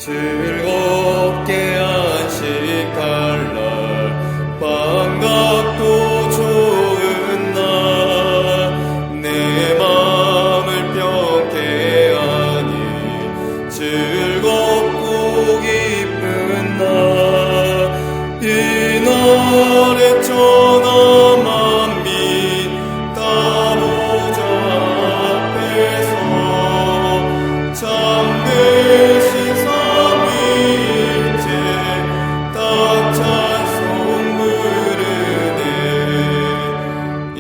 즐겁게 안식할 날, 반갑고 좋은 날, 내 마음을 평케 하니 즐겁고 기쁜 날, 이 날에 천하 만민 다 보좌 앞에서 참되신 삼위일체 다 찬송 부르네. 이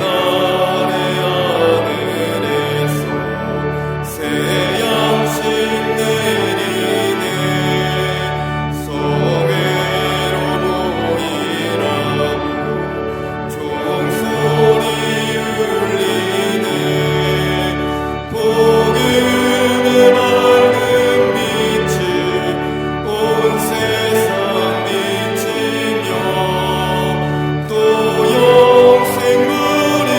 날에 하늘에서 새 양식 내리네. 성회로 모이라고 종소리 울리네. 복음의 밝은 빛이 온 세상 비치며 또 영생물이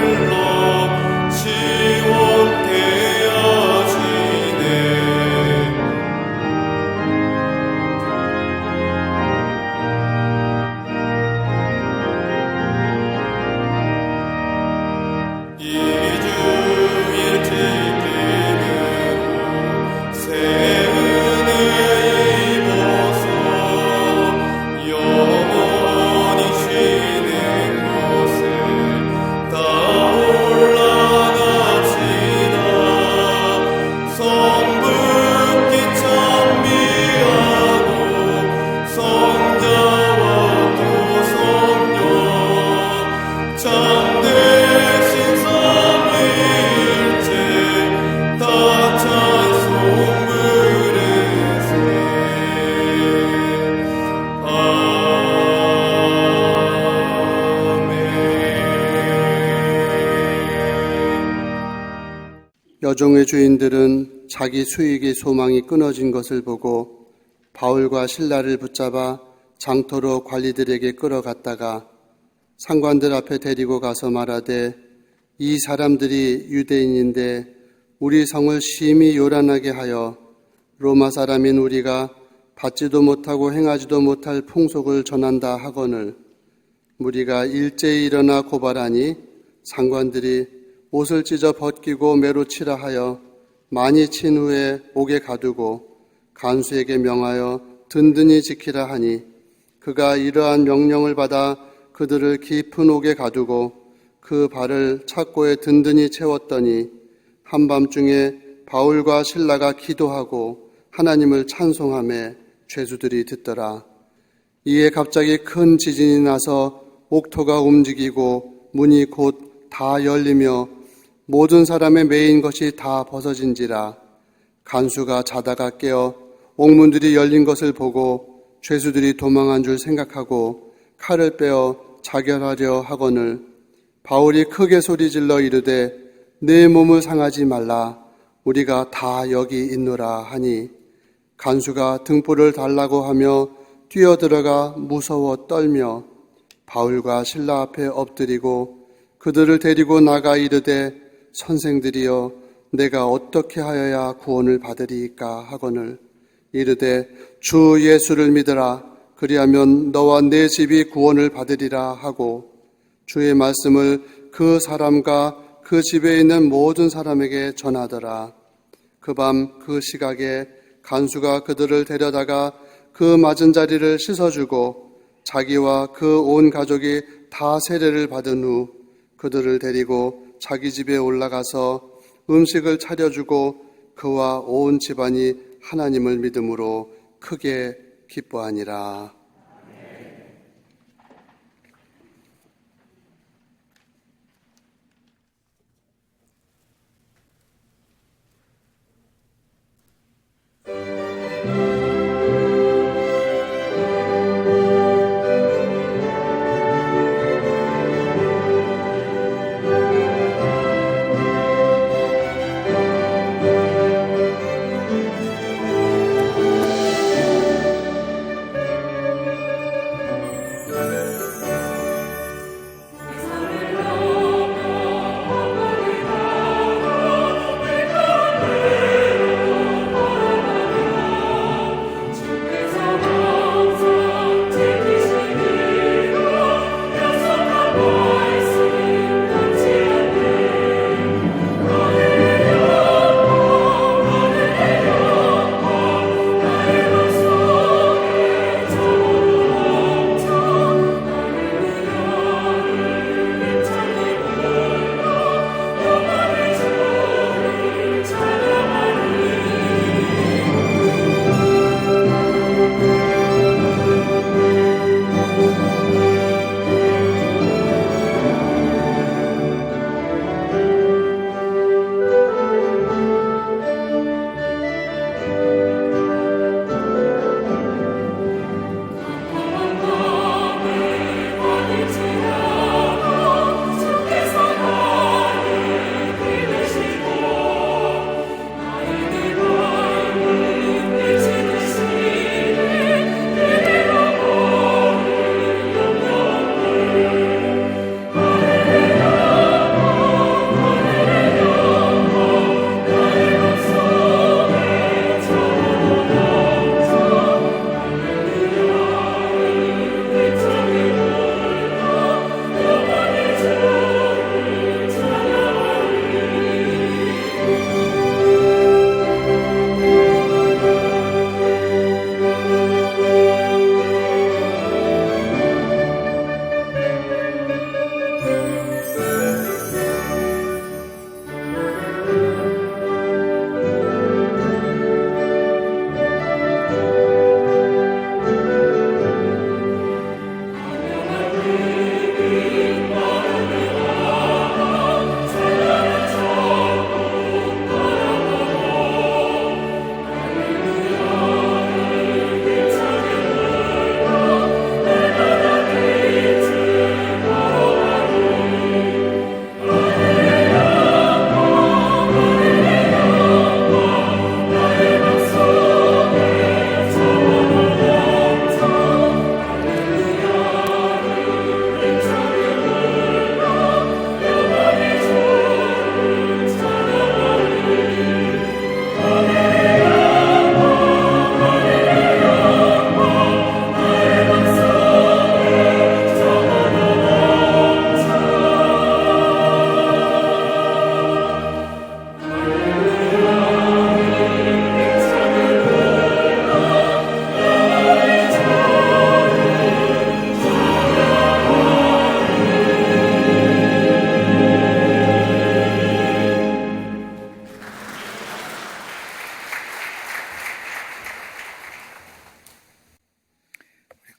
흘러 시원케 하시네. 이주일 지킴으로 새 은혜 입어서 영원히 쉬는 곳에 다 올라갑시다. 성부께 찬미하고 성자와 또 성령 참되신 삼위일체 다 찬송 부르세. 아멘. 여종의 주인들은 자기 수익의 소망이 끊어진 것을 보고 바울과 실라를 붙잡아 장터로 관리들에게 끌어갔다가 상관들 앞에 데리고 가서 말하되, 이 사람들이 유대인인데 우리 성을 심히 요란하게 하여 로마 사람인 우리가 받지도 못하고 행하지도 못할 풍속을 전한다 하거늘 무리가 일제히 일어나 고발하니 상관들이 옷을 찢어 벗기고 매로 치라 하여 많이 친 후에 옥에 가두고 간수에게 명하여 든든히 지키라 하니 그가 이러한 명령을 받아 그들을 깊은 옥에 가두고 그 발을 착고에 든든히 채웠더니 한밤중에 바울과 실라가 기도하고 하나님을 찬송하며 죄수들이 듣더라. 이에 갑자기 큰 지진이 나서 옥토가 움직이고 문이 곧 다 열리며 모든 사람의 매인 것이 다 벗어진지라. 간수가 자다가 깨어 옥문들이 열린 것을 보고 죄수들이 도망한 줄 생각하고 칼을 빼어 자결하려 하거늘 바울이 크게 소리질러 이르되, 내 몸을 상하지 말라. 우리가 다 여기 있노라 하니 간수가 등불을 달라고 하며 뛰어들어가 무서워 떨며 바울과 실라 앞에 엎드리고 그들을 데리고 나가 이르되, 선생들이여 내가 어떻게 하여야 구원을 받으리이까 하거늘 이르되, 주 예수를 믿으라. 그리하면 너와 내 집이 구원을 받으리라 하고 주의 말씀을 그 사람과 그 집에 있는 모든 사람에게 전하더라. 그 밤 그 시각에 간수가 그들을 데려다가 그 맞은 자리를 씻어주고 자기와 그 온 가족이 다 세례를 받은 후 그들을 데리고 자기 집에 올라가서 음식을 차려주고 그와 온 집안이 하나님을 믿음으로 크게 기뻐하니라.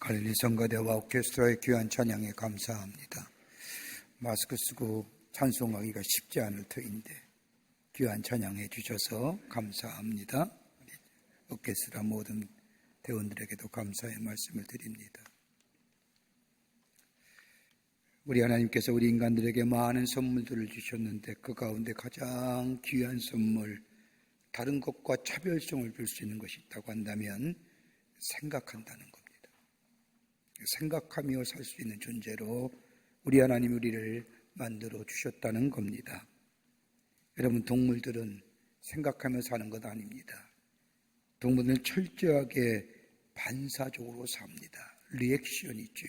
할렐루야. 성가대와 오케스트라의 귀한 찬양에 감사합니다. 마스크 쓰고 찬송하기가 쉽지 않을 터인데 귀한 찬양해 주셔서 감사합니다. 오케스트라 모든 대원들에게도 감사의 말씀을 드립니다. 우리 하나님께서 우리 인간들에게 많은 선물들을 주셨는데 그 가운데 가장 귀한 선물, 다른 것과 차별성을 줄 수 있는 것이 있다고 한다면 생각한다는 겁니다. 생각하며 살 수 있는 존재로 우리 하나님이 우리를 만들어 주셨다는 겁니다. 여러분, 동물들은 생각하며 사는 것 아닙니다. 동물들은 철저하게 반사적으로 삽니다. 리액션이 있죠.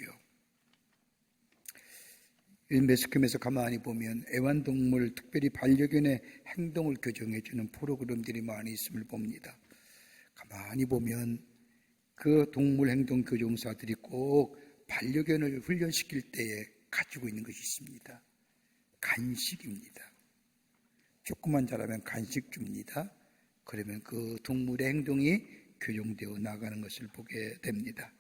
매스컴에서 가만히 보면 애완동물, 특별히 반려견의 행동을 교정해주는 프로그램들이 많이 있음을 봅니다. 가만히 보면 그 동물 행동 교정사들이 꼭 반려견을 훈련시킬 때에 가지고 있는 것이 있습니다. 간식입니다. 조금만 자라면 간식 줍니다. 그러면 그 동물의 행동이 교정되어 나가는 것을 보게 됩니다.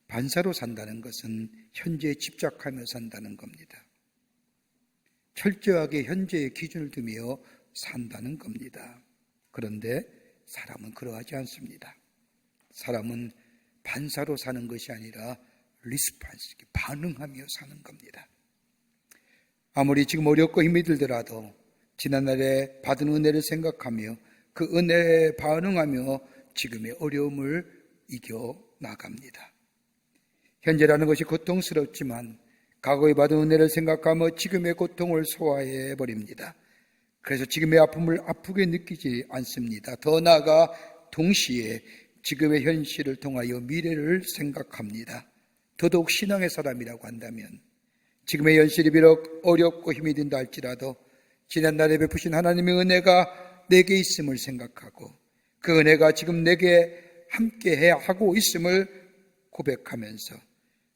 반사로 산다는 것은 현재에 집착하며 산다는 겁니다. 철저하게 현재의 기준을 두며 산다는 겁니다. 그런데 사람은 그러하지 않습니다. 사람은 반사로 사는 것이 아니라 리스판스, 반응하며 사는 겁니다. 아무리 지금 어렵고 힘이 들더라도 지난날에 받은 은혜를 생각하며 그 은혜에 반응하며 지금의 어려움을 이겨 나갑니다. 현재라는 것이 고통스럽지만 과거에 받은 은혜를 생각하며 지금의 고통을 소화해 버립니다. 그래서 지금의 아픔을 아프게 느끼지 않습니다. 더 나아가 동시에 지금의 현실을 통하여 미래를 생각합니다. 더더욱 신앙의 사람이라고 한다면 지금의 현실이 비록 어렵고 힘이 든다 할지라도 지난날에 베푸신 하나님의 은혜가 내게 있음을 생각하고 그 은혜가 지금 내게 함께 하고 있음을 고백하면서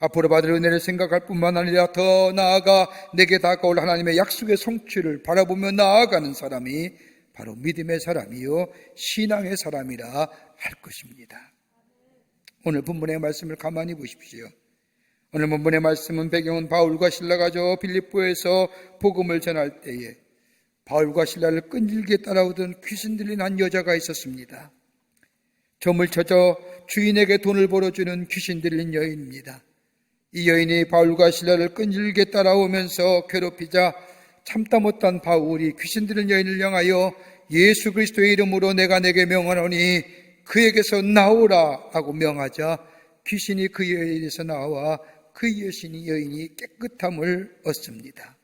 앞으로 받을 은혜를 생각할 뿐만 아니라 더 나아가 내게 다가올 하나님의 약속의 성취를 바라보며 나아가는 사람이 바로 믿음의 사람이요 신앙의 사람이라 할 것입니다. 오늘 본문의 말씀을 가만히 보십시오. 오늘 본문의 말씀은 배경은 바울과 신라가 저 빌립보에서 복음을 전할 때에 바울과 신라를 끈질게 따라오던 귀신 들린 한 여자가 있었습니다. 점을 쳐져 주인에게 돈을 벌어주는 귀신 들린 여인입니다. 이 여인이 바울과 신라를 끈질게 따라오면서 괴롭히자 참다 못한 바울이 귀신 들린 여인을 향하여 예수 그리스도의 이름으로 내가 내게 명하노니 그에게서 나오라 하고 명하자 귀신이 그 여인에서 나와 그 여인이 깨끗함을 얻습니다.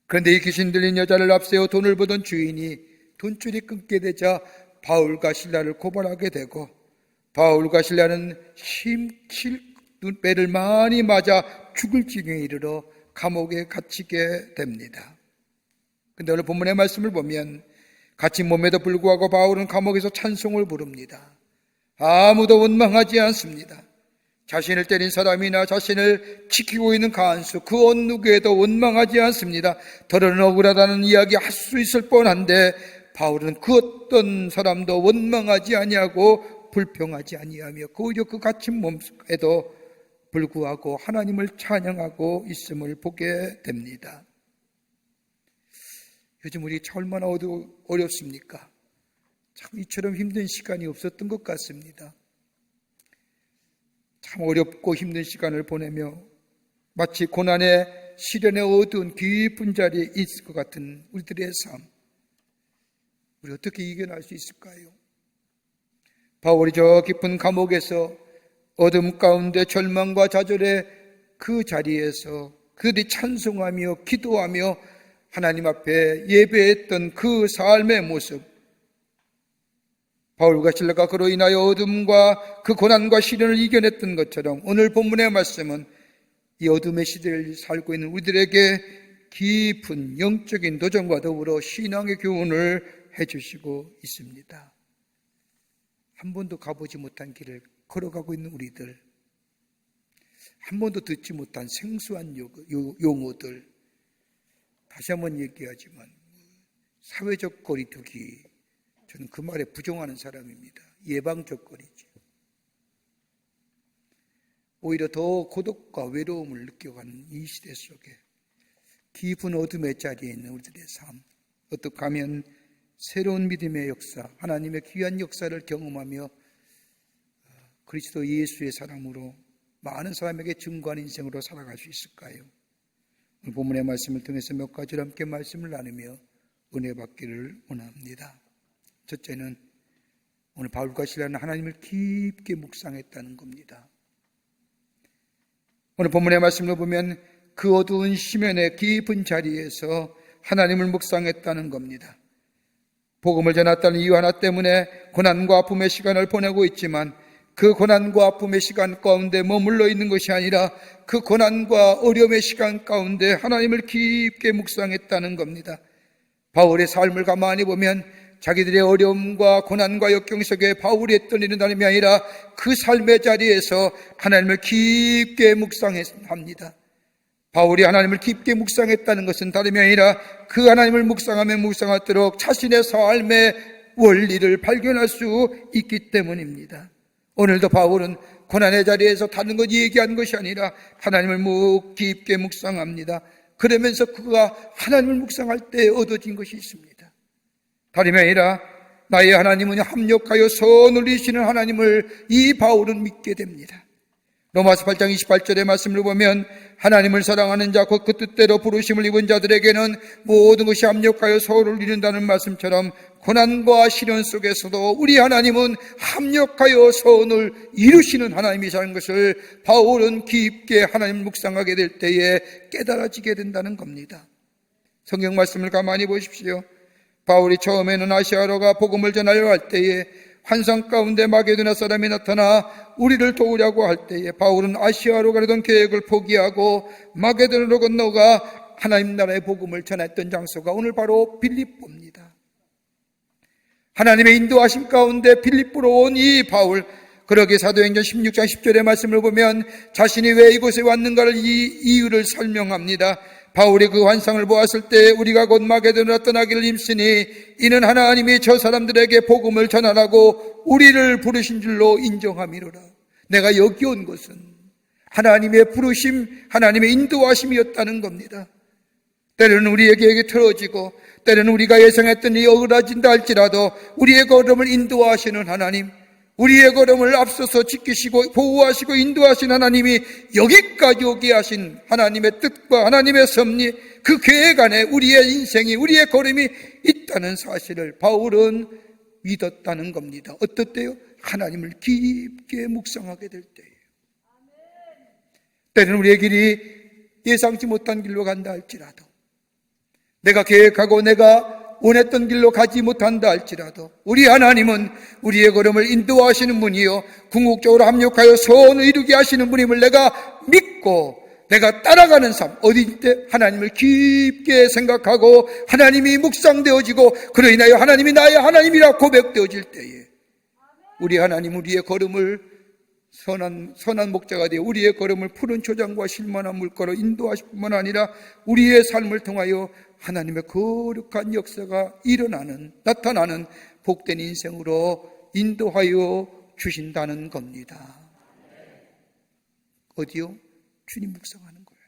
그런데 이 귀신 들린 여자를 앞세워 돈을 보던 주인이 돈줄이 끊게 되자 바울과 신라를 고발하게 되고 바울과 신라는 눈배를 많이 맞아 죽을 지경에 이르러 감옥에 갇히게 됩니다. 그런데 오늘 본문의 말씀을 보면 갇힌 몸에도 불구하고 바울은 감옥에서 찬송을 부릅니다. 아무도 원망하지 않습니다. 자신을 때린 사람이나 자신을 지키고 있는 간수 그 어느 누구에도 원망하지 않습니다. 더러는 억울하다는 이야기 할 수 있을 뻔한데 바울은 그 어떤 사람도 원망하지 아니하고 불평하지 아니하며 오히려 그 갇힌 몸에도 불구하고 하나님을 찬양하고 있음을 보게 됩니다. 요즘 우리 참 얼마나 어렵습니까? 참 이처럼 힘든 시간이 없었던 것 같습니다. 참 어렵고 힘든 시간을 보내며 마치 고난의 시련의 어두운 깊은 자리에 있을 것 같은 우리들의 삶, 우리 어떻게 이겨낼 수 있을까요? 바울이 저 깊은 감옥에서 어둠 가운데 절망과 좌절의 그 자리에서 그들이 찬송하며 기도하며 하나님 앞에 예배했던 그 삶의 모습, 바울과 신라가 그로 인하여 어둠과 그 고난과 시련을 이겨냈던 것처럼 오늘 본문의 말씀은 이 어둠의 시대를 살고 있는 우리들에게 깊은 영적인 도전과 더불어 신앙의 교훈을 해주시고 있습니다. 한 번도 가보지 못한 길을 걸어가고 있는 우리들, 한 번도 듣지 못한 생소한 용어들, 다시 한번 얘기하지만 사회적 거리두기, 저는 그 말에 부정하는 사람입니다. 예방적 거리지. 오히려 더 고독과 외로움을 느껴가는 이 시대 속에 깊은 어둠의 자리에 있는 우리들의 삶, 어떻게 하면 새로운 믿음의 역사, 하나님의 귀한 역사를 경험하며 그리스도 예수의 사랑으로 많은 사람에게 증거하는 인생으로 살아갈 수 있을까요? 오늘 본문의 말씀을 통해서 몇 가지를 함께 말씀을 나누며 은혜 받기를 원합니다. 첫째는 오늘 바울과 실라는 하나님을 깊게 묵상했다는 겁니다. 오늘 본문의 말씀을 보면 그 어두운 심연의 깊은 자리에서 하나님을 묵상했다는 겁니다. 복음을 전했다는 이유 하나 때문에 고난과 아픔의 시간을 보내고 있지만 그 고난과 아픔의 시간 가운데 머물러 있는 것이 아니라 그 고난과 어려움의 시간 가운데 하나님을 깊게 묵상했다는 겁니다. 바울의 삶을 가만히 보면 자기들의 어려움과 고난과 역경 속에 바울이 했던 일은 다름이 아니라 그 삶의 자리에서 하나님을 깊게 묵상합니다. 바울이 하나님을 깊게 묵상했다는 것은 다름이 아니라 그 하나님을 묵상하며 묵상하도록 자신의 삶의 원리를 발견할 수 있기 때문입니다. 오늘도 바울은 고난의 자리에서 다른 것 얘기한 것이 아니라 하나님을 깊게 묵상합니다. 그러면서 그가 하나님을 묵상할 때 얻어진 것이 있습니다. 다름이 아니라 나의 하나님은 합력하여 선을 이루시는 하나님을 이 바울은 믿게 됩니다. 로마서 8장 28절의 말씀을 보면 하나님을 사랑하는 자 곧 그 뜻대로 부르심을 입은 자들에게는 모든 것이 합력하여 선을 이룬다는 말씀처럼 고난과 시련 속에서도 우리 하나님은 합력하여 선을 이루시는 하나님이라는 것을 바울은 깊게 하나님을 묵상하게 될 때에 깨달아지게 된다는 겁니다. 성경 말씀을 가만히 보십시오. 바울이 처음에는 아시아로가 복음을 전하려 할 때에 환상 가운데 마게도냐 사람이 나타나 우리를 도우려고 할 때에 바울은 아시아로 가려던 계획을 포기하고 마게도냐로 건너가 하나님 나라의 복음을 전했던 장소가 오늘 바로 빌립보입니다. 하나님의 인도하심 가운데 빌립보로 온 이 바울, 그러기에 사도행전 16장 10절의 말씀을 보면 자신이 왜 이곳에 왔는가를 이유를 설명합니다. 바울이 그 환상을 보았을 때 우리가 곧 마게도냐로 떠나기를 힘쓰니 이는 하나님이 저 사람들에게 복음을 전하라고 우리를 부르신 줄로 인정함이로라. 내가 여기 온 것은 하나님의 부르심, 하나님의 인도하심이었다는 겁니다. 때로는 우리의 계획이 틀어지고 때로는 우리가 예상했던 일이 어그러진다 할지라도 우리의 걸음을 인도하시는 하나님, 우리의 걸음을 앞서서 지키시고 보호하시고 인도하신 하나님이 여기까지 오게 하신 하나님의 뜻과 하나님의 섭리, 그 계획 안에 우리의 인생이, 우리의 걸음이 있다는 사실을 바울은 믿었다는 겁니다. 어떨 때요? 하나님을 깊게 묵상하게 될 때예요. 때로는 우리의 길이 예상치 못한 길로 간다 할지라도, 내가 계획하고 내가 원했던 길로 가지 못한다 할지라도 우리 하나님은 우리의 걸음을 인도하시는 분이요 궁극적으로 합력하여 선을 이루게 하시는 분임을 내가 믿고 내가 따라가는 삶, 어디 때 하나님을 깊게 생각하고 하나님이 묵상되어지고 그로 인하여 하나님이 나의 하나님이라 고백되어질 때에 우리 하나님 우리의 걸음을 선한 목자가 되어 우리의 걸음을 푸른 초장과 실만한 물가로 인도하실 뿐만 아니라 우리의 삶을 통하여 하나님의 거룩한 역사가 나타나는 복된 인생으로 인도하여 주신다는 겁니다. 어디요? 주님 묵상하는 거예요.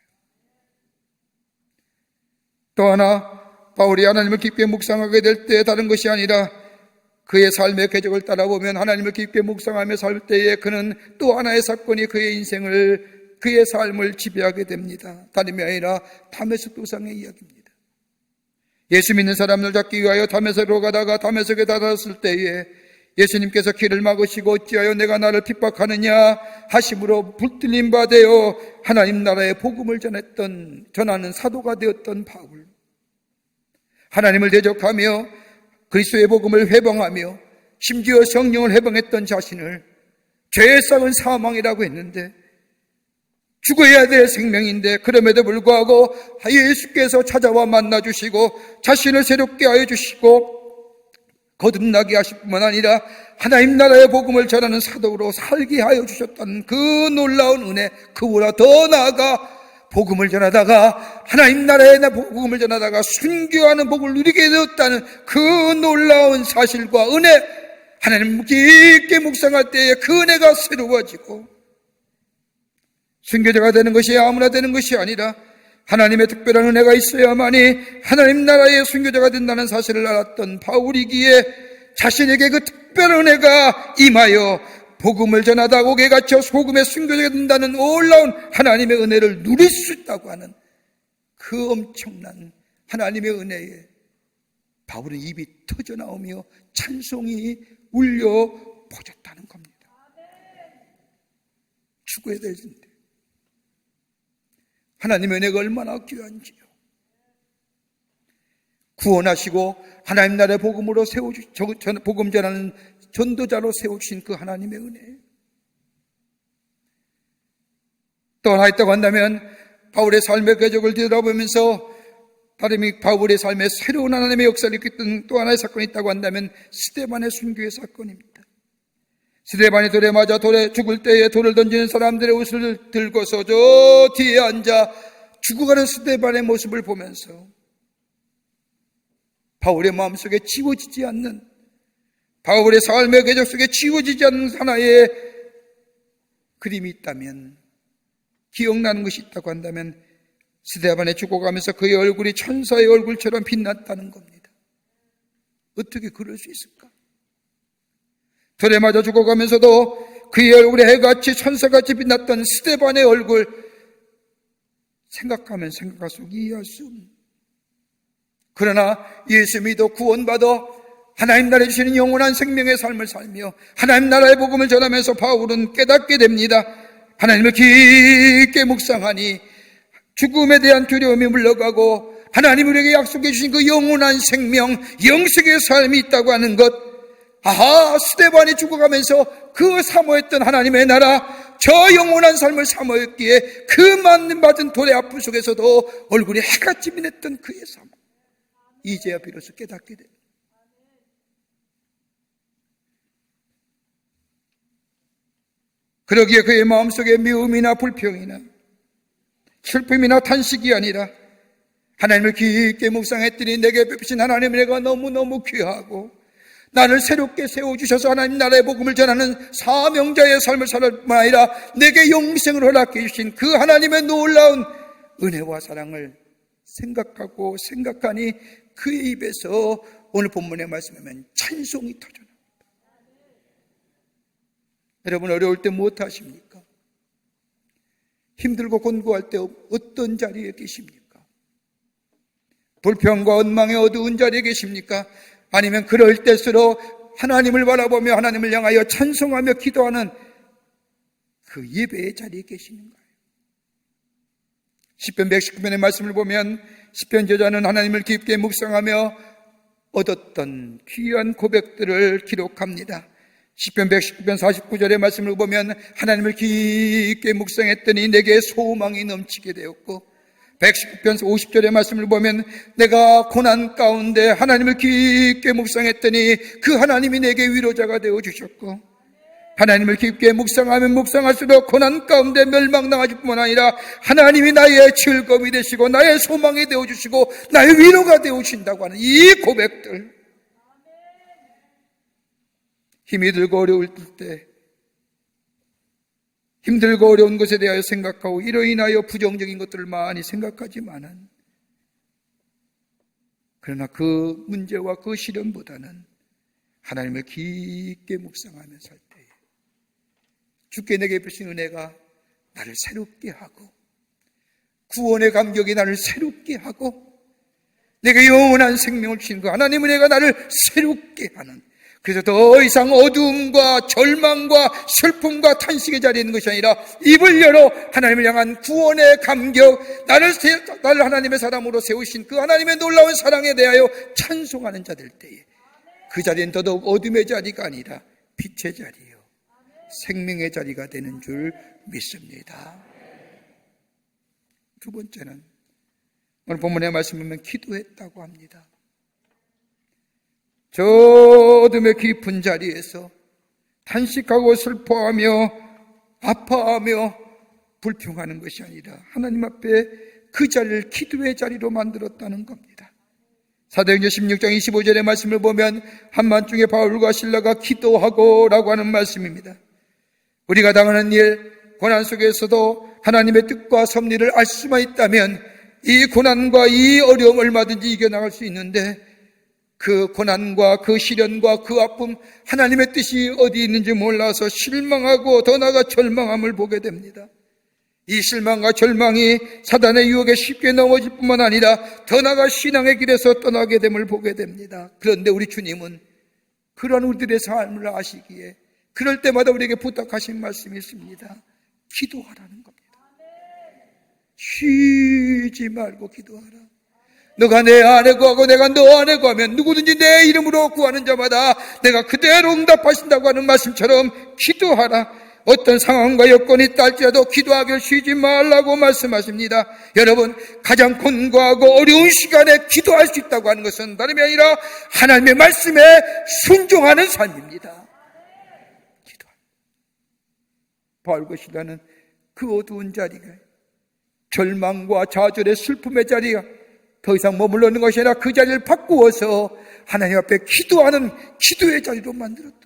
또 하나, 바울이 하나님을 깊게 묵상하게 될 때 다른 것이 아니라 그의 삶의 궤적을 따라보면 하나님을 깊게 묵상하며 살 때에 그는 또 하나의 사건이 그의 삶을 지배하게 됩니다. 다름이 아니라 다메섹 도상의 이야기입니다. 예수 믿는 사람을 잡기 위하여 다메섹으로 가다가 다메섹에 다다랐을 때에 예수님께서 길을 막으시고 어찌하여 내가 나를 핍박하느냐 하심으로 불들림 바 되어 하나님 나라의 복음을 전하는 사도가 되었던 바울, 하나님을 대적하며 그리스도의 복음을 회방하며 심지어 성령을 회방했던 자신을 죄의 싹은 사망이라고 했는데 죽어야 될 생명인데 그럼에도 불구하고 예수께서 찾아와 만나주시고 자신을 새롭게 하여 주시고 거듭나게 하실 뿐만 아니라 하나님 나라의 복음을 전하는 사도로 살게 하여 주셨다는 그 놀라운 은혜, 그보다 더 나아가 복음을 전하다가 하나님 나라의 복음을 전하다가 순교하는 복을 누리게 되었다는 그 놀라운 사실과 은혜, 하나님 깊게 묵상할 때에 그 은혜가 새로워지고 순교자가 되는 것이 아무나 되는 것이 아니라 하나님의 특별한 은혜가 있어야만이 하나님 나라의 순교자가 된다는 사실을 알았던 바울이기에 자신에게 그 특별한 은혜가 임하여 복음을 전하다 옥에 갇혀 소금의 순교자가 된다는 놀라운 하나님의 은혜를 누릴 수 있다고 하는 그 엄청난 하나님의 은혜에 바울은 입이 터져나오며 찬송이 울려 퍼졌다는 겁니다. 죽어야 될 텐데 하나님의 은혜가 얼마나 귀한지요. 구원하시고 하나님 나라의 복음으로 복음 전하는 전도자로 세우신 그 하나님의 은혜. 또 하나 있다고 한다면 바울의 삶의 궤적을 뒤돌아보면서 다름이 바울의 삶에 새로운 하나님의 역사를 이끌었던 또 하나의 사건이 있다고 한다면 스데반의 순교의 사건입니다. 스데반이 돌에 맞아 죽을 때에 돌을 던지는 사람들의 옷을 들고서 저 뒤에 앉아 죽어가는 스데반의 모습을 보면서 바울의 마음속에 지워지지 않는, 바울의 삶의 궤적 속에 지워지지 않는 하나의 그림이 있다면, 기억나는 것이 있다고 한다면 스데반에 죽어가면서 그의 얼굴이 천사의 얼굴처럼 빛났다는 겁니다. 어떻게 그럴 수 있을까? 돌에 맞아 죽어가면서도 그의 얼굴에 해같이 천사같이 빛났던 스데반의 얼굴 생각하면 생각할수록 이해할 수 없는, 그러나 예수 믿어 구원받아 하나님 나라에 주시는 영원한 생명의 삶을 살며 하나님 나라의 복음을 전하면서 바울은 깨닫게 됩니다. 하나님을 깊게 묵상하니 죽음에 대한 두려움이 물러가고 하나님이 우리에게 약속해 주신 그 영원한 생명, 영생의 삶이 있다고 하는 것. 아하, 스데반이 죽어가면서 그 사모했던 하나님의 나라, 저 영원한 삶을 사모했기에 그 맞은 돌의 아픔 속에서도 얼굴이 해같이 빛냈던 그의 삶, 이제야 비로소 깨닫게 됩니다. 그러기에 그의 마음속에 미움이나 불평이나 슬픔이나 탄식이 아니라 하나님을 깊게 묵상했더니 내게 베푸신 하나님의 은혜가 너무너무 귀하고 나를 새롭게 세워주셔서 하나님 나라의 복음을 전하는 사명자의 삶을 살 뿐만 아니라 내게 영생을 허락해 주신 그 하나님의 놀라운 은혜와 사랑을 생각하고 생각하니 그의 입에서 오늘 본문의 말씀하면 찬송이 터져나옵니다. 여러분, 어려울 때 무엇하십니까? 힘들고 곤고할 때 어떤 자리에 계십니까? 불평과 원망의 어두운 자리에 계십니까? 아니면 그럴 때수록 하나님을 바라보며 하나님을 향하여 찬송하며 기도하는 그 예배의 자리에 계시는가요? 시편 119편의 말씀을 보면 시편 저자는 하나님을 깊게 묵상하며 얻었던 귀한 고백들을 기록합니다. 시편 119편 49절의 말씀을 보면 하나님을 깊게 묵상했더니 내게 소망이 넘치게 되었고, 119편 50절의 말씀을 보면 내가 고난 가운데 하나님을 깊게 묵상했더니 그 하나님이 내게 위로자가 되어주셨고, 하나님을 깊게 묵상하면 묵상할수록 고난 가운데 멸망당하실 뿐만 아니라 하나님이 나의 즐거움이 되시고 나의 소망이 되어주시고 나의 위로가 되어주신다고 하는 이 고백들, 힘이 들고 어려울 때 힘들고 어려운 것에 대하여 생각하고 이로 인하여 부정적인 것들을 많이 생각하지만은, 그러나 그 문제와 그 시련보다는 하나님을 깊게 묵상하며 살 때에 주께 내게 베푸신 은혜가 나를 새롭게 하고 구원의 감격이 나를 새롭게 하고 내게 영원한 생명을 주신 그 하나님의 은혜가 나를 새롭게 하는, 그래서 더 이상 어두움과 절망과 슬픔과 탄식의 자리에 있는 것이 아니라 입을 열어 하나님을 향한 구원의 감격, 나를 하나님의 사람으로 세우신 그 하나님의 놀라운 사랑에 대하여 찬송하는 자들 때에 그 자리는 더더욱 어둠의 자리가 아니라 빛의 자리요 생명의 자리가 되는 줄 믿습니다. 두 번째는 오늘 본문의 말씀을 보면 기도했다고 합니다. 저 어둠의 깊은 자리에서 탄식하고 슬퍼하며 아파하며 불평하는 것이 아니라 하나님 앞에 그 자리를 기도의 자리로 만들었다는 겁니다. 사도행전 16장 25절의 말씀을 보면 한밤중에 바울과 실라가 기도하고 라고 하는 말씀입니다. 우리가 당하는 일, 고난 속에서도 하나님의 뜻과 섭리를 알 수만 있다면 이 고난과 이 어려움 얼마든지 이겨나갈 수 있는데, 그 고난과 그 시련과 그 아픔, 하나님의 뜻이 어디 있는지 몰라서 실망하고 더 나아가 절망함을 보게 됩니다. 이 실망과 절망이 사단의 유혹에 쉽게 넘어질 뿐만 아니라 더 나아가 신앙의 길에서 떠나게 됨을 보게 됩니다. 그런데 우리 주님은 그러한 우리들의 삶을 아시기에 그럴 때마다 우리에게 부탁하신 말씀이 있습니다. 기도하라는 겁니다. 쉬지 말고 기도하라. 너가 내 안에 구하고 내가 너 안에 구하면 누구든지 내 이름으로 구하는 자마다 내가 그대로 응답하신다고 하는 말씀처럼 기도하라. 어떤 상황과 여건이 있다 할지라도 기도하기를 쉬지 말라고 말씀하십니다. 여러분, 가장 곤고하고 어려운 시간에 기도할 수 있다고 하는 것은 다름이 아니라 하나님의 말씀에 순종하는 삶입니다. 기도하라. 바울과 실라는 그 어두운 자리가, 절망과 좌절의 슬픔의 자리가 더 이상 머물러 있는 것이 아니라 그 자리를 바꾸어서 하나님 앞에 기도하는 기도의 자리로 만들었다.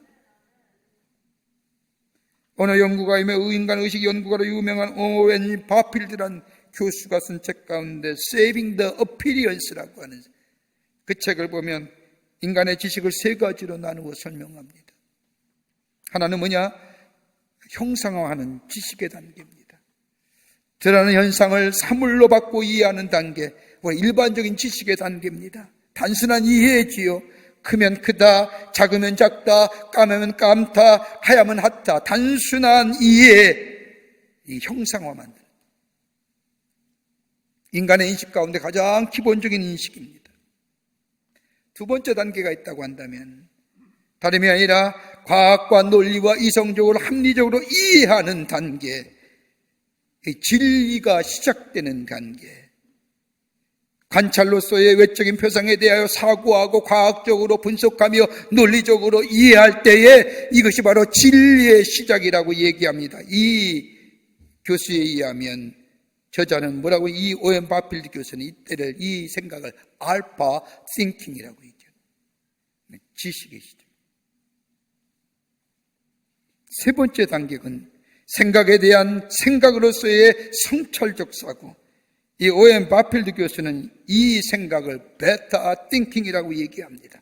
어느 연구가이며 인간의식 연구가로 유명한 오웬 바필드란 교수가 쓴 책 가운데 Saving the Appearance라고 하는 그 책을 보면 인간의 지식을 세 가지로 나누어 설명합니다. 하나는 뭐냐? 형상화하는 지식의 단계입니다. 드러나는 현상을 사물로 받고 이해하는 단계, 일반적인 지식의 단계입니다. 단순한 이해지요. 크면 크다, 작으면 작다, 까매면 깜다, 하야면 핫다. 단순한 이해, 이 형상화 만드는 인간의 인식 가운데 가장 기본적인 인식입니다. 두 번째 단계가 있다고 한다면 다름이 아니라 과학과 논리와 이성적으로 합리적으로 이해하는 단계, 진리가 시작되는 단계, 관찰로서의 외적인 표상에 대하여 사고하고 과학적으로 분석하며 논리적으로 이해할 때에 이것이 바로 진리의 시작이라고 얘기합니다. 이 교수에 의하면 저자는 뭐라고, 이 오웬 바필드 교수는 이때를, 이 생각을 알파 띵킹이라고 얘기합니다. 지식의 시작. 세 번째 단계는 생각에 대한 생각으로서의 성찰적 사고. 이 오웬 바필드 교수는 이 생각을 베타 띵킹이라고 얘기합니다.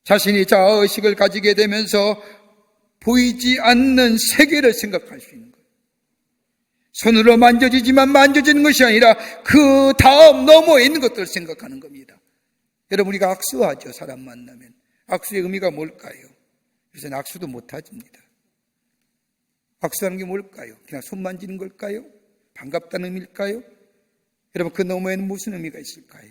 자신이 자아의식을 가지게 되면서 보이지 않는 세계를 생각할 수 있는 거예요. 손으로 만져지지만 만져지는 것이 아니라 그 다음 너머에 있는 것들을 생각하는 겁니다. 여러분, 우리가 악수하죠. 사람 만나면. 악수의 의미가 뭘까요? 요새는 악수도 못하집니다. 악수하는 게 뭘까요? 그냥 손 만지는 걸까요? 반갑다는 의미일까요? 여러분, 그 너머에는 무슨 의미가 있을까요?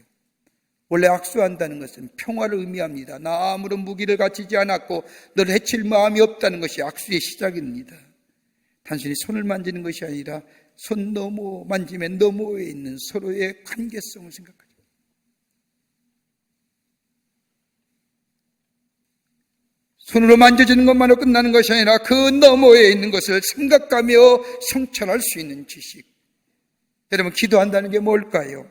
원래 악수한다는 것은 평화를 의미합니다. 나 아무런 무기를 가지지 않았고 너를 해칠 마음이 없다는 것이 악수의 시작입니다. 단순히 손을 만지는 것이 아니라 손 너머, 만지면 너머에 있는 서로의 관계성을 생각하죠. 손으로 만져지는 것만으로 끝나는 것이 아니라 그 너머에 있는 것을 생각하며 성찰할 수 있는 지식. 여러분, 기도한다는 게 뭘까요?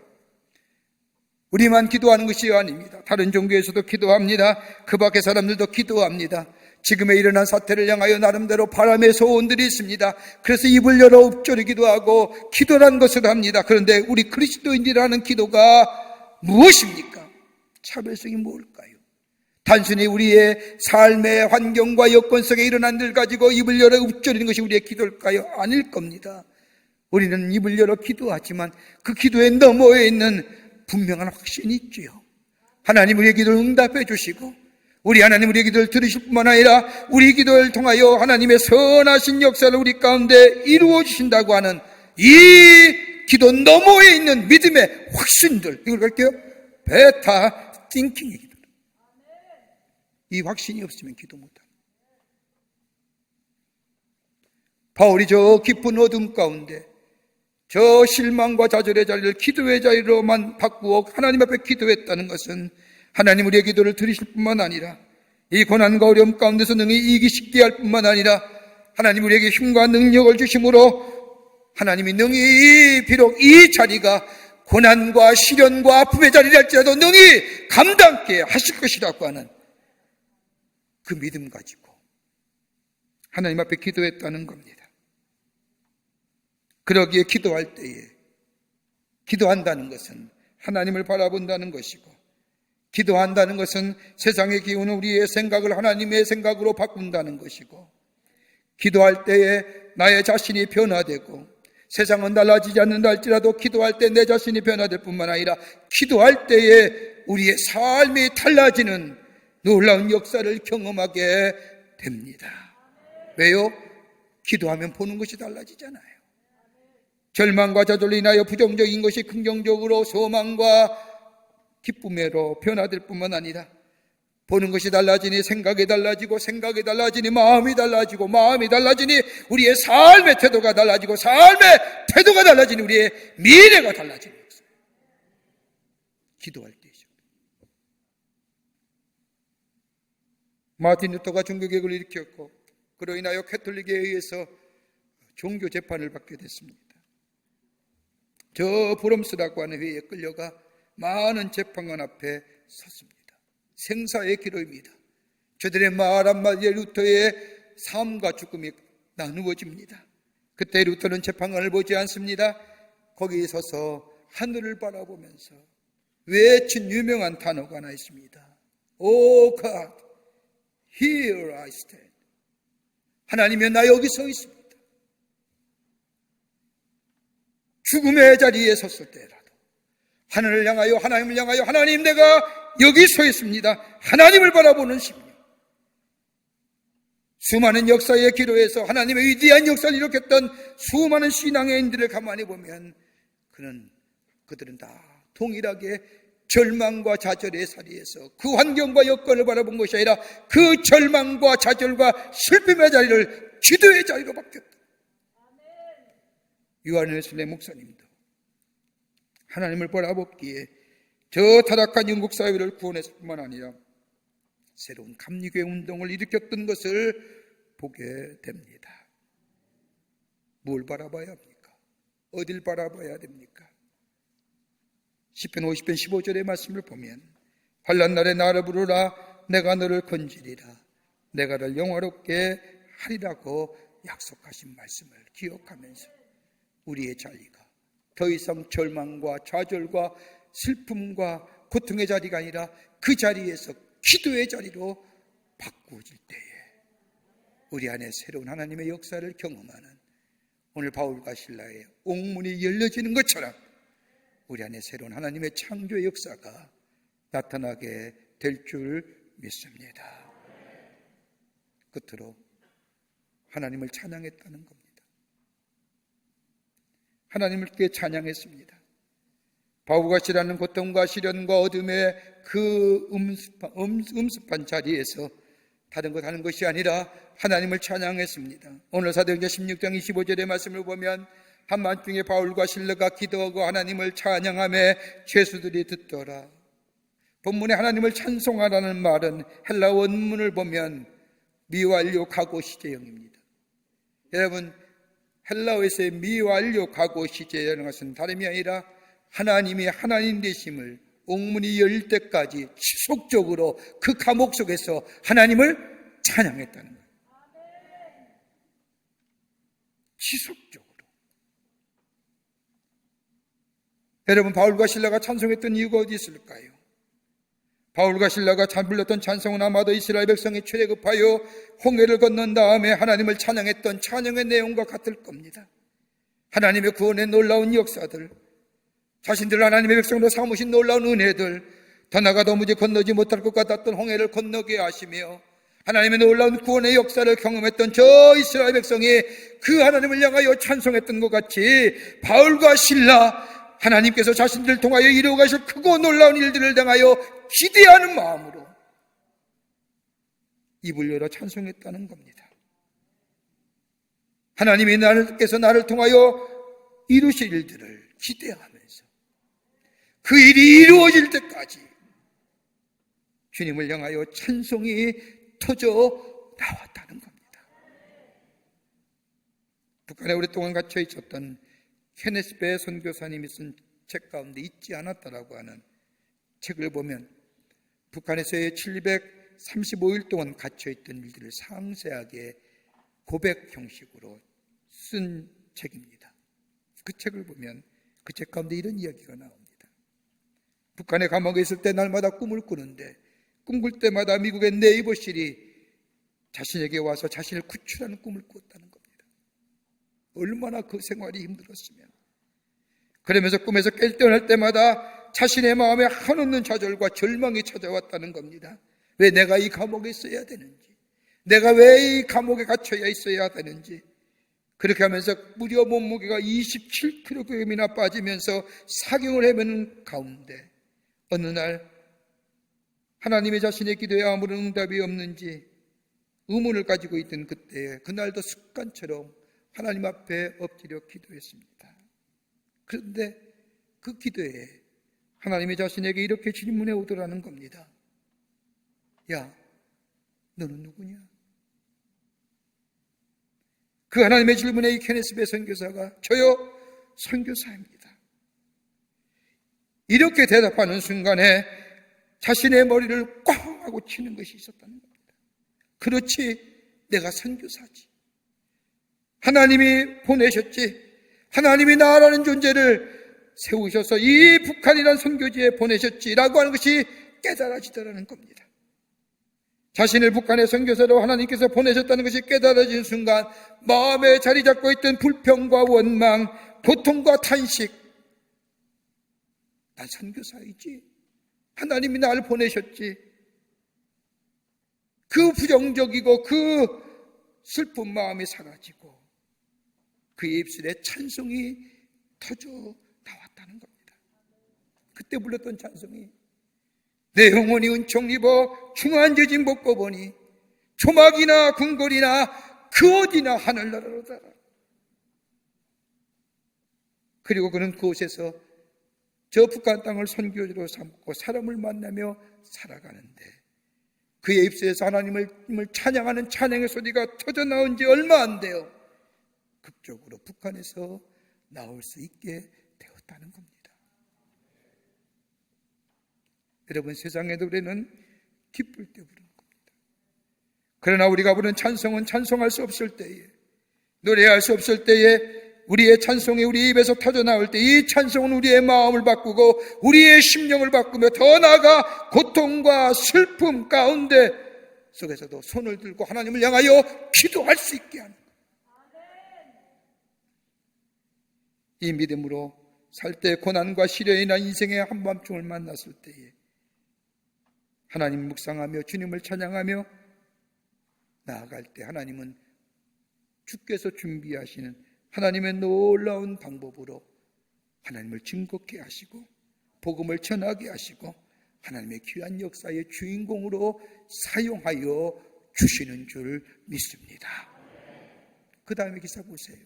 우리만 기도하는 것이 아닙니다. 다른 종교에서도 기도합니다. 그 밖의 사람들도 기도합니다. 지금에 일어난 사태를 향하여 나름대로 바람의 소원들이 있습니다. 그래서 입을 열어 읊조리기도 하고 기도란 것을 합니다. 그런데 우리 그리스도인이라는 기도가 무엇입니까? 차별성이 뭘까요? 단순히 우리의 삶의 환경과 여건 속에 일어난 일 가지고 입을 열어 읊조리는 것이 우리의 기도일까요? 아닐 겁니다. 우리는 입을 열어 기도하지만 그 기도의 너머에 있는 분명한 확신이 있지요. 하나님 우리의 기도를 응답해 주시고 우리 하나님 우리의 기도를 들으실 뿐만 아니라 우리 기도를 통하여 하나님의 선하신 역사를 우리 가운데 이루어 주신다고 하는 이 기도 너머에 있는 믿음의 확신들, 이걸 갈게요. 베타 띵킹의 기도. 이 확신이 없으면 기도 못합니다. 바울이 저 깊은 어둠 가운데 저 실망과 좌절의 자리를 기도의 자리로만 바꾸어 하나님 앞에 기도했다는 것은 하나님 우리의 기도를 들으실 뿐만 아니라 이 고난과 어려움 가운데서 능히 이기기 쉽게 할 뿐만 아니라 하나님 우리에게 힘과 능력을 주심으로 하나님이 능히 비록 이 자리가 고난과 시련과 아픔의 자리를 할지라도 능히 감당케 하실 것이라고 하는 그 믿음 가지고 하나님 앞에 기도했다는 겁니다. 그러기에 기도할 때에 기도한다는 것은 하나님을 바라본다는 것이고, 기도한다는 것은 세상에 기우는 우리의 생각을 하나님의 생각으로 바꾼다는 것이고, 기도할 때에 나의 자신이 변화되고, 세상은 달라지지 않는다 할지라도 기도할 때 내 자신이 변화될 뿐만 아니라 기도할 때에 우리의 삶이 달라지는 놀라운 역사를 경험하게 됩니다. 왜요? 기도하면 보는 것이 달라지잖아요. 절망과 좌절로 인하여 부정적인 것이 긍정적으로 소망과 기쁨으로 변화될 뿐만 아니라 보는 것이 달라지니 생각이 달라지고, 생각이 달라지니 마음이 달라지고, 마음이 달라지니 우리의 삶의 태도가 달라지고, 삶의 태도가 달라지니 우리의 미래가 달라지는 것입니다. 기도할 때이죠. 마틴 루터가 종교개혁을 일으켰고, 그로 인하여 캐톨릭에 의해서 종교 재판을 받게 됐습니다. 저 브롬스라고 하는 회에 끌려가 많은 재판관 앞에 섰습니다. 생사의 기로입니다. 저들의 말 한마디에 루터의 삶과 죽음이 나누어집니다. 그때 루터는 재판관을 보지 않습니다. 거기 서서 하늘을 바라보면서 외친 유명한 단어가 하나 있습니다. O God, here I stand. 하나님이여, 나 여기 서 있습니다. 죽음의 자리에 섰을 때라도 하늘을 향하여, 하나님을 향하여, 하나님, 내가 여기 서 있습니다. 하나님을 바라보는 심령. 수많은 역사의 기로에서 하나님의 위대한 역사를 일으켰던 수많은 신앙인들을 가만히 보면 그들은 다 동일하게 절망과 좌절의 자리에서 그 환경과 여건을 바라본 것이 아니라 그 절망과 좌절과 슬픔의 자리를 기도의 자리로 바뀌었다. 요한웨슬리 목사님도 하나님을 바라보기에 저 타락한 영국 사회를 구원했을 뿐만 아니라 새로운 감리교회 운동을 일으켰던 것을 보게 됩니다. 뭘 바라봐야 합니까? 어딜 바라봐야 됩니까? 시편 50편 15절의 말씀을 보면 환난 날에 나를 부르라, 내가 너를 건지리라, 내가 너를 영화롭게 하리라고 약속하신 말씀을 기억하면서 우리의 자리가 더 이상 절망과 좌절과 슬픔과 고통의 자리가 아니라 그 자리에서 기도의 자리로 바꾸어질 때에 우리 안에 새로운 하나님의 역사를 경험하는, 오늘 바울과 실라의 옥문이 열려지는 것처럼 우리 안에 새로운 하나님의 창조의 역사가 나타나게 될 줄 믿습니다. 끝으로 하나님을 찬양했다는 겁니다. 하나님을 찬양했습니다. 바울과 시라는 고통과 시련과 어둠의 그 음습한 자리에서 다른 것 하는 것이 아니라 하나님을 찬양했습니다. 오늘 사도행전 16장 25절의 말씀을 보면 한밤중에 바울과 실라가 기도하고 하나님을 찬양하며 죄수들이 듣더라. 본문에 하나님을 찬송하라는 말은 헬라 원문을 보면 미완료 가고 시제형입니다. 여러분, 헬라어에서의 미완료 가고 시제라는 것은 다름이 아니라 하나님이 하나님 되심을 옥문이 열릴 때까지 지속적으로 그 감옥 속에서 하나님을 찬양했다는 거예요. 지속적으로. 여러분, 바울과 실라가 찬송했던 이유가 어디 있을까요? 바울과 실라가 불렀던 찬송은 아마도 이스라엘 백성이 출애굽하여 홍해를 건넌 다음에 하나님을 찬양했던 찬양의 내용과 같을 겁니다. 하나님의 구원의 놀라운 역사들, 자신들 하나님의 백성으로 삼으신 놀라운 은혜들, 더 나아가 도무지 건너지 못할 것 같았던 홍해를 건너게 하시며 하나님의 놀라운 구원의 역사를 경험했던 저 이스라엘 백성이 그 하나님을 향하여 찬송했던 것 같이 바울과 실라, 하나님께서 자신들을 통하여 이루어 가실 크고 놀라운 일들을 당하여 기대하는 마음으로 입을 열어 찬송했다는 겁니다. 하나님이 나를께서 나를 통하여 이루실 일들을 기대하면서 그 일이 이루어질 때까지 주님을 향하여 찬송이 터져 나왔다는 겁니다. 북한에 오랫동안 갇혀 있었던 케네스 베 선교사님이 쓴 책 가운데 잊지 않았다라고 하는 책을 보면 북한에서의 735일 동안 갇혀있던 일들을 상세하게 고백 형식으로 쓴 책입니다. 그 책을 보면 그 책 가운데 이런 이야기가 나옵니다. 북한의 감옥에 있을 때 날마다 꿈을 꾸는데 꿈 꿀 때마다 미국의 네이버실이 자신에게 와서 자신을 구출하는 꿈을 꾸었다는 겁니다. 얼마나 그 생활이 힘들었으면. 그러면서 꿈에서 깰 때 때마다 자신의 마음에 한없는 좌절과 절망이 찾아왔다는 겁니다. 왜 내가 이 감옥에 있어야 되는지, 내가 왜 이 감옥에 갇혀야 있어야 되는지. 그렇게 하면서 무려 몸무게가 27kg이나 빠지면서 사경을 헤매는 가운데 어느 날 하나님의 자신의 기도에 아무런 응답이 없는지 의문을 가지고 있던 그때에 그날도 습관처럼 하나님 앞에 엎드려 기도했습니다. 그런데 그 기도에 하나님의 자신에게 이렇게 질문해 오더라는 겁니다. 야, 너는 누구냐? 그 하나님의 질문에 이 케네스 배 선교사가 저요, 선교사입니다. 이렇게 대답하는 순간에 자신의 머리를 꽝 하고 치는 것이 있었다는 겁니다. 그렇지, 내가 선교사지. 하나님이 보내셨지. 하나님이 나라는 존재를 세우셔서 이 북한이라는 선교지에 보내셨지라고 하는 것이 깨달아지더라는 겁니다. 자신을 북한의 선교사로 하나님께서 보내셨다는 것이 깨달아진 순간 마음에 자리 잡고 있던 불평과 원망, 고통과 탄식, 난 선교사이지, 하나님이 나를 보내셨지, 그 부정적이고 그 슬픈 마음이 사라지고 그의 입술에 찬송이 터져 나왔다는 겁니다. 그때 불렀던 찬송이 내 영혼이 은총 입어 중한지진 벗고 보니 초막이나 궁궐이나 그 어디나 하늘나라로다. 그리고 그는 그곳에서 저 북한 땅을 선교지로 삼고 사람을 만나며 살아가는데 그의 입술에서 하나님을 찬양하는 찬양의 소리가 터져 나온 지 얼마 안 돼요. 극적으로 북한에서 나올 수 있게 되었다는 겁니다. 여러분, 세상의 노래는 기쁠 때 부르는 겁니다. 그러나 우리가 부르는 찬송은 찬송할 수 없을 때에, 노래할 수 없을 때에 우리의 찬송이 우리 입에서 터져나올 때 이 찬송은 우리의 마음을 바꾸고 우리의 심령을 바꾸며 더 나아가 고통과 슬픔 가운데 속에서도 손을 들고 하나님을 향하여 기도할 수 있게 하는 거예요. 이 믿음으로 살 때 고난과 시련이 난 인생의 한밤중을 만났을 때에 하나님 묵상하며 주님을 찬양하며 나아갈 때 하나님은 주께서 준비하시는 하나님의 놀라운 방법으로 하나님을 증거케 하시고 복음을 전하게 하시고 하나님의 귀한 역사의 주인공으로 사용하여 주시는 줄 믿습니다. 그 다음에 기사 보세요.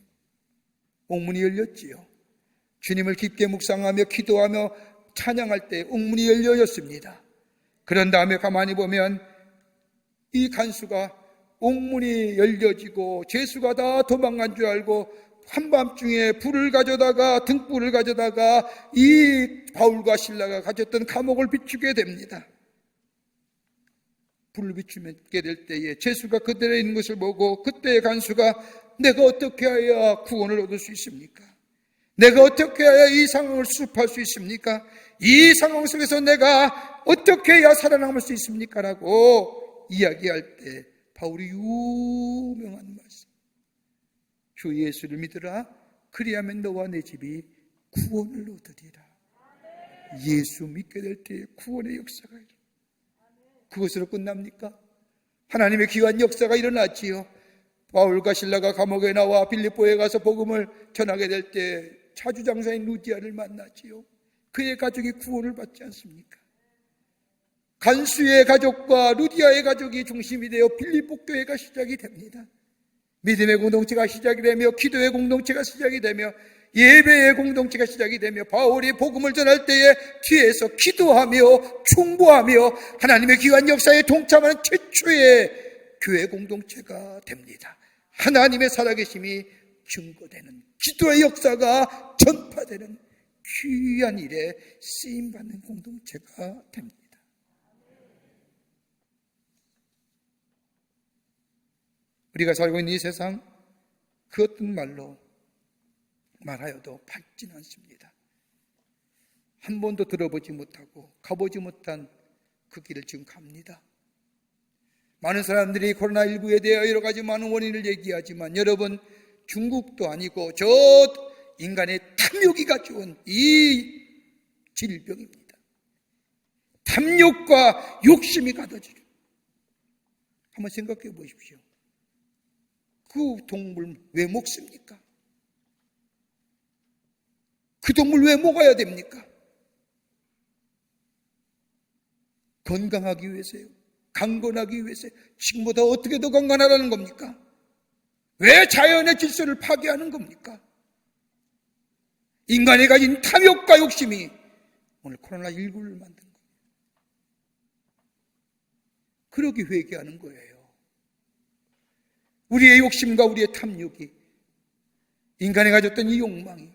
옥문이 열렸지요. 주님을 깊게 묵상하며 기도하며 찬양할 때 옥문이 열려졌습니다. 그런 다음에 가만히 보면 이 간수가 옥문이 열려지고 죄수가 다 도망간 줄 알고 한밤중에 불을 가져다가 등불을 가져다가 이 바울과 실라가 가졌던 감옥을 비추게 됩니다. 불을 비추게 될 때에 죄수가 그대로 있는 것을 보고 그때 간수가 내가 어떻게 해야 구원을 얻을 수 있습니까? 내가 어떻게 해야 이 상황을 수습할 수 있습니까? 이 상황 속에서 내가 어떻게 해야 살아남을 수 있습니까? 라고 이야기할 때 바울이 유명한 말씀, 주 예수를 믿으라 그리하면 너와 내 집이 구원을 얻으리라. 예수 믿게 될 때에 구원의 역사가 일어납니다. 그것으로 끝납니까? 하나님의 귀한 역사가 일어났지요. 바울과 실라가 감옥에 나와 빌립보에 가서 복음을 전하게 될 때 차주장사인 루디아를 만났지요. 그의 가족이 구원을 받지 않습니까? 간수의 가족과 루디아의 가족이 중심이 되어 빌립보 교회가 시작이 됩니다. 믿음의 공동체가 시작이 되며 기도의 공동체가 시작이 되며 예배의 공동체가 시작이 되며 바울이 복음을 전할 때에 뒤에서 기도하며 충고하며 하나님의 귀한 역사에 동참하는 최초의 교회 공동체가 됩니다. 하나님의 살아계심이 증거되는 기도의 역사가 전파되는 귀한 일에 쓰임받는 공동체가 됩니다. 우리가 살고 있는 이 세상 그 어떤 말로 말하여도 밝진 않습니다. 한 번도 들어보지 못하고 가보지 못한 그 길을 지금 갑니다. 많은 사람들이 코로나19에 대해 여러 가지 많은 원인을 얘기하지만 여러분, 중국도 아니고 저 인간의 탐욕이 가져온 이 질병입니다. 탐욕과 욕심이 가득해요. 한번 생각해 보십시오. 그 동물 왜 먹습니까? 그 동물 왜 먹어야 됩니까? 건강하기 위해서요. 강건하기 위해서요. 지금보다 어떻게 더 건강하라는 겁니까? 왜 자연의 질서를 파괴하는 겁니까? 인간이 가진 탐욕과 욕심이 오늘 코로나19를 만든 거예요. 그러기 회개하는 거예요. 우리의 욕심과 우리의 탐욕이, 인간이 가졌던 이 욕망이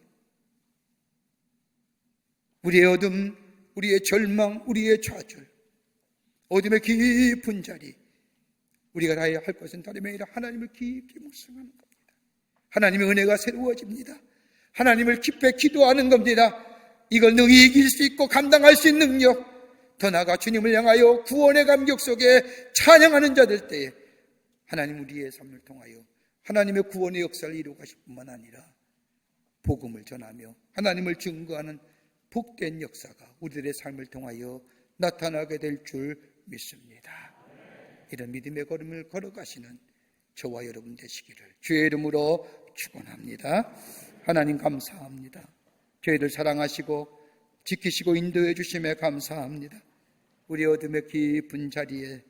우리의 어둠, 우리의 절망, 우리의 좌절, 어둠의 깊은 자리, 우리가 다해야 할 것은 다름이 아니라 하나님을 깊이 묵상하는 겁니다. 하나님의 은혜가 새로워집니다. 하나님을 깊이 기도하는 겁니다. 이걸 능히 이길 수 있고 감당할 수 있는 능력, 더 나아가 주님을 향하여 구원의 감격 속에 찬양하는 자들 때에 하나님 우리의 삶을 통하여 하나님의 구원의 역사를 이루가실 뿐만 아니라 복음을 전하며 하나님을 증거하는 복된 역사가 우리들의 삶을 통하여 나타나게 될 줄 믿습니다. 이런 믿음의 걸음을 걸어가시는 저와 여러분 되시기를 주의 이름으로 축원합니다. 하나님 감사합니다. 저희들 사랑하시고 지키시고 인도해 주심에 감사합니다. 우리 어둠의 깊은 자리에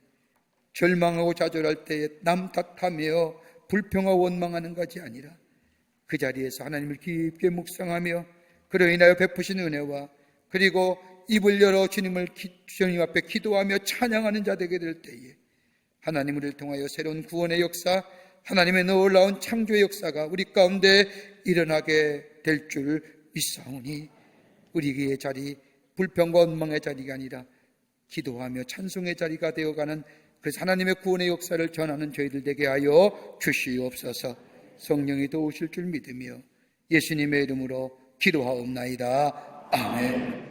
절망하고 좌절할 때에 남 탓하며 불평하고 원망하는 것이 아니라 그 자리에서 하나님을 깊게 묵상하며 그로 인하여 베푸신 은혜와 그리고 입을 열어 주님 앞에 기도하며 찬양하는 자 되게 될 때에 하나님 우리를 통하여 새로운 구원의 역사, 하나님의 놀라운 창조의 역사가 우리 가운데 일어나게 될 줄 믿사오니 우리의 자리, 불평과 원망의 자리가 아니라 기도하며 찬송의 자리가 되어가는 그래서 하나님의 구원의 역사를 전하는 저희들 되게 하여 주시옵소서. 성령이 도우실 줄 믿으며 예수님의 이름으로 기도하옵나이다. 아멘.